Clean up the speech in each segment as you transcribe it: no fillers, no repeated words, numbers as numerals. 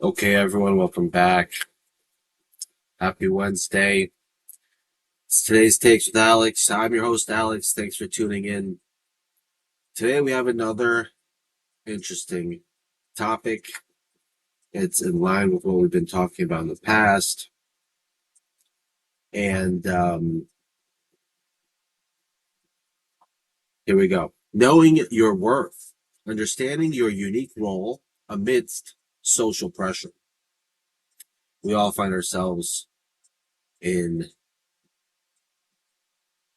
Okay, everyone, welcome back. Happy Wednesday. It's today's Takes with Alex. I'm your host, Alex. Thanks for tuning in. Today we have another interesting topic. It's in line with what we've been talking about in the past. And here we go. Knowing your worth, understanding your unique role amidst social pressure. We all find ourselves in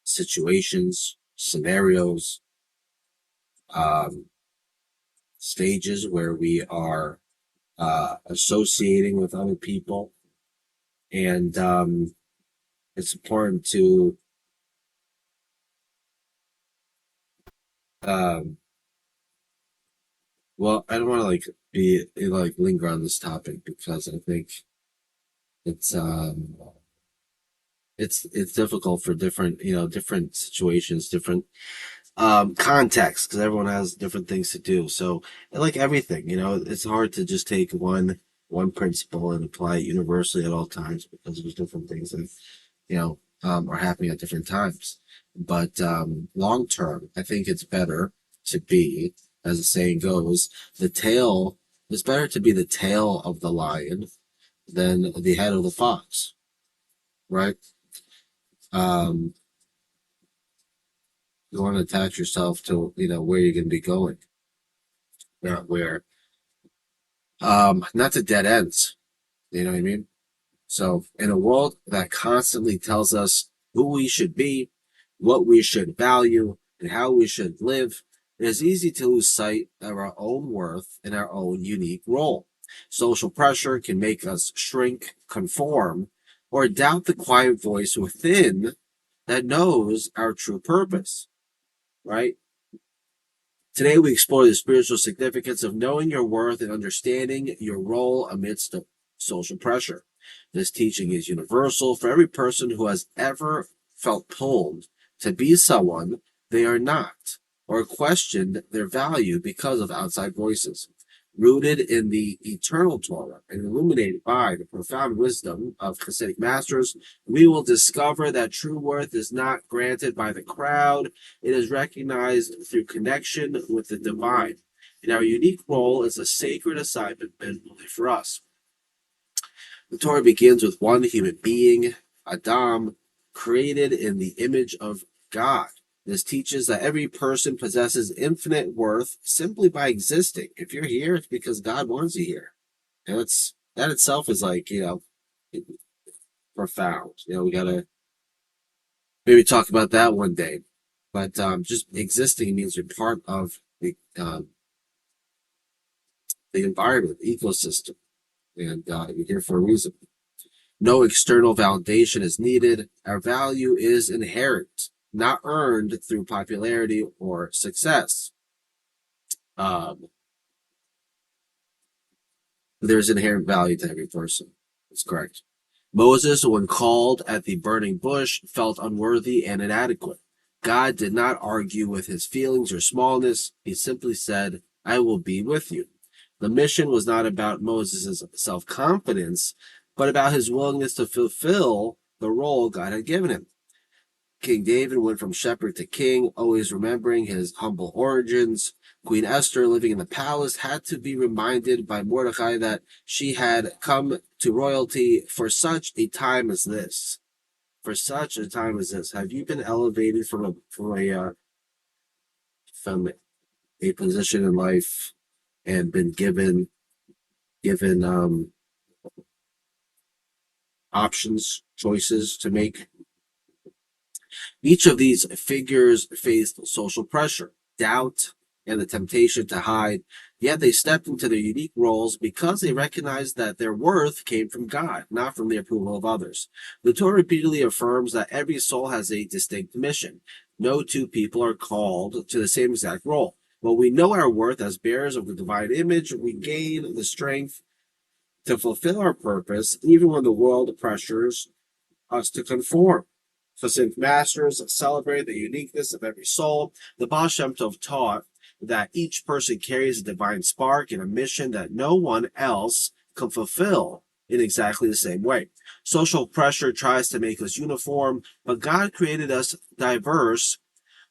situations, scenarios, um, stages where we are associating with other people, and it's important to um, well, I don't want to linger on this topic because I think it's um, it's difficult for different situations, different contexts, because everyone has different things to do. So, like everything, it's hard to just take one principle and apply it universally at all times because there's different things that are happening at different times. But long term, I think it's better to be, as the saying goes, it's better to be the tail of the lion than the head of the fox, right? Um, you want to attach yourself to, where you're going to be going, not not to dead ends. You know what I mean? So, in a world that constantly tells us who we should be, what we should value, and how we should live, it is easy to lose sight of our own worth and our own unique role. Social pressure can make us shrink, conform, or doubt the quiet voice within that knows our true purpose, right? Today, we explore the spiritual significance of knowing your worth and understanding your role amidst the social pressure. This teaching is universal for every person who has ever felt pulled to be someone they are not or questioned their value because of outside voices. Rooted in the eternal Torah and illuminated by the profound wisdom of Hasidic masters, we will discover that true worth is not granted by the crowd. It is recognized through connection with the divine. And our unique role is a sacred assignment meant only for us. The Torah begins with one human being, Adam, created in the image of God. This teaches that every person possesses infinite worth simply by existing. If you're here, it's because God wants you here. And that itself is profound. We gotta maybe talk about that one day. But just existing means you're part of the environment, the ecosystem, and you're here for a reason. No external validation is needed. Our value is inherent, not earned through popularity or success. Um, there's inherent value to every person. That's correct. Moses, when called at the burning bush, felt unworthy and inadequate. God did not argue with his feelings or smallness. He simply said, I will be with you. The mission was not about Moses' self-confidence, but about his willingness to fulfill the role God had given him. King David went from shepherd to king, always remembering his humble origins. Queen Esther, living in the palace, had to be reminded by Mordecai that she had come to royalty for such a time as this. For such a time as this, have you been elevated from a position in life and been given options, choices to make? Each of these figures faced social pressure, doubt, and the temptation to hide, yet they stepped into their unique roles because they recognized that their worth came from God, not from the approval of others. The Torah repeatedly affirms that every soul has a distinct mission. No two people are called to the same exact role. When we know our worth as bearers of the divine image, we gain the strength to fulfill our purpose, even when the world pressures us to conform. So since masters celebrate the uniqueness of every soul, the Baal Shem Tov taught that each person carries a divine spark and a mission that no one else can fulfill in exactly the same way. Social pressure tries to make us uniform, but God created us diverse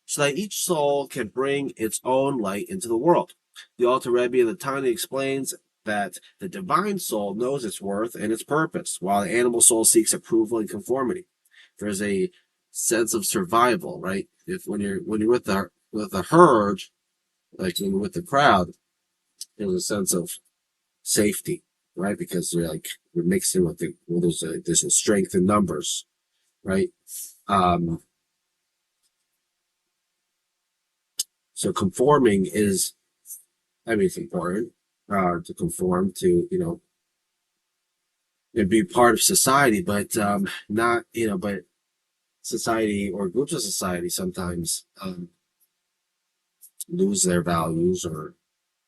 so that each soul can bring its own light into the world. The Alter Rebbe of the Tanya explains that the divine soul knows its worth and its purpose, while the animal soul seeks approval and conformity. There's a sense of survival, right? If when you're with the herd, like when you're with the crowd, there's a sense of safety, right? Because you're mixing with there's a strength in numbers, right? Um, so conforming is, I mean, it's important to conform to, and be part of society, but not, but society or groups of society sometimes lose their values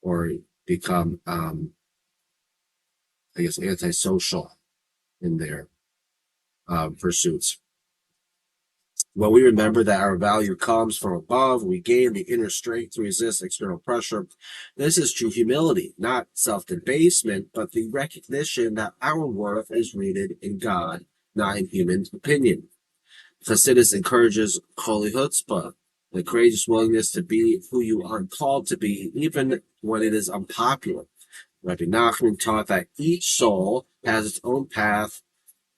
or become, I guess, antisocial in their pursuits. When we remember that our value comes from above, we gain the inner strength to resist external pressure. This is true humility, not self-debasement, but the recognition that our worth is rooted in God, not in human opinion. Chassidus encourages holy chutzpah, the courageous willingness to be who you are called to be, even when it is unpopular. Rabbi Nachman taught that each soul has its own path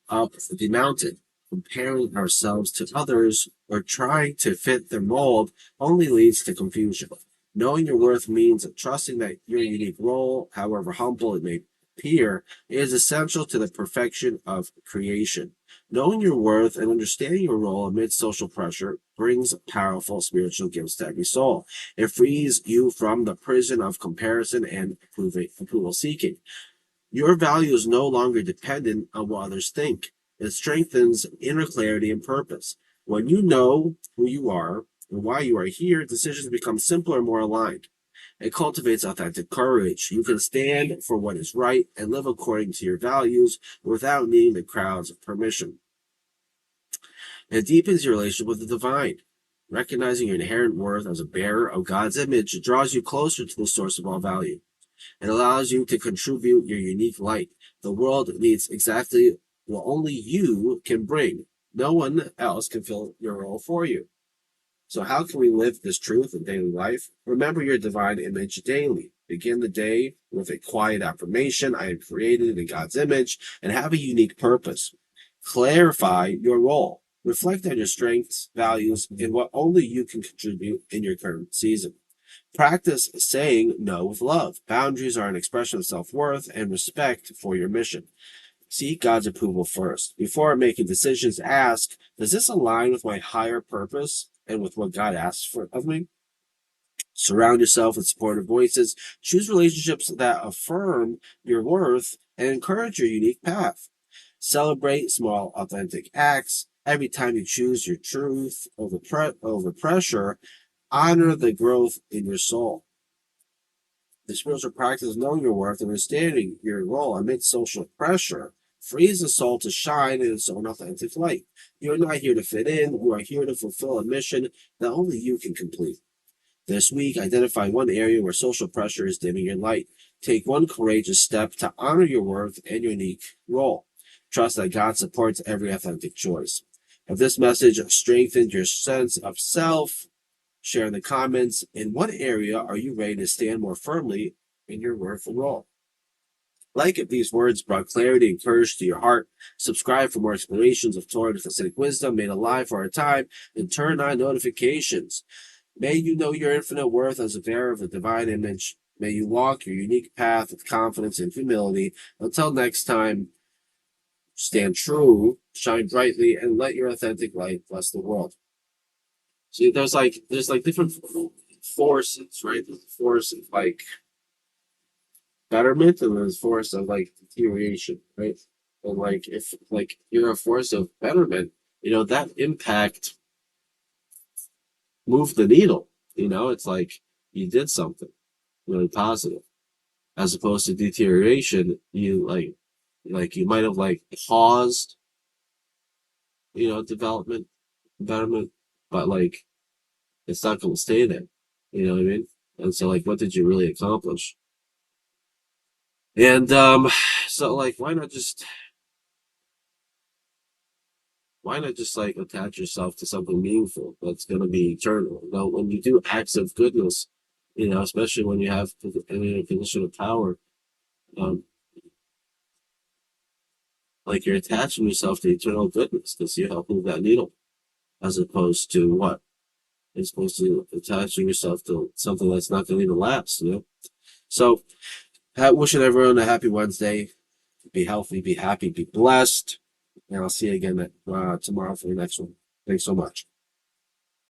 up the mountain. Comparing ourselves to others or trying to fit their mold only leads to confusion. Knowing your worth means trusting that your unique role, however humble it may appear, is essential to the perfection of creation. Knowing your worth and understanding your role amidst social pressure brings powerful spiritual gifts to every soul. It frees you from the prison of comparison and approval seeking. Your value is no longer dependent on what others think. It strengthens inner clarity and purpose. When you know who you are and why you are here, decisions become simpler and more aligned. It cultivates authentic courage. You can stand for what is right and live according to your values without needing the crowd's permission. It deepens your relationship with the divine. Recognizing your inherent worth as a bearer of God's image draws you closer to the source of all value. It allows you to contribute your unique light. The world needs exactly what only you can bring. No one else can fill your role for you. So how can we live this truth in daily life? Remember your divine image daily. Begin the day with a quiet affirmation: I am created in God's image and have a unique purpose. Clarify your role. Reflect on your strengths, values, and what only you can contribute in your current season. Practice saying no with love. Boundaries are an expression of self-worth and respect for your mission. Seek God's approval first. Before making decisions, ask, does this align with my higher purpose and with what God asks of me? Surround yourself with supportive voices. Choose relationships that affirm your worth and encourage your unique path. Celebrate small, authentic acts. Every time you choose your truth over pressure, honor the growth in your soul. The spiritual practice of knowing your worth and understanding your role amidst social pressure frees the soul to shine in its own authentic light. You are not here to fit in, you are here to fulfill a mission that only you can complete. This week, identify one area where social pressure is dimming your light. Take one courageous step to honor your worth and your unique role. Trust that God supports every authentic choice. If this message strengthened your sense of self, share in the comments in what area are you ready to stand more firmly in your worth and role. Like if these words brought clarity and courage to your heart. Subscribe for more explorations of Torah and Hasidic wisdom made alive for our time, and turn on notifications. May you know your infinite worth as a bearer of the divine image. May you walk your unique path with confidence and humility. Until next time, stand true, shine brightly, and let your authentic light bless the world. See, there's different forces, right? There's a force of betterment, and there's a force of deterioration, right? And if you're a force of betterment, that impact moved the needle. It's like you did something really positive, as opposed to deterioration. You might have paused, development, betterment, but it's not going to stay there. You know what I mean? And so, what did you really accomplish? And so like why not just like attach yourself to something meaningful that's going to be eternal? You know, when you do acts of goodness, you know, especially when you have in a position of power, um, like you're attaching yourself to eternal goodness because you help move that needle, as opposed to what? As opposed to attaching yourself to something that's not going to even last, you know? So, wishing everyone a happy Wednesday. Be healthy, be happy, be blessed. And I'll see you again tomorrow for the next one. Thanks so much.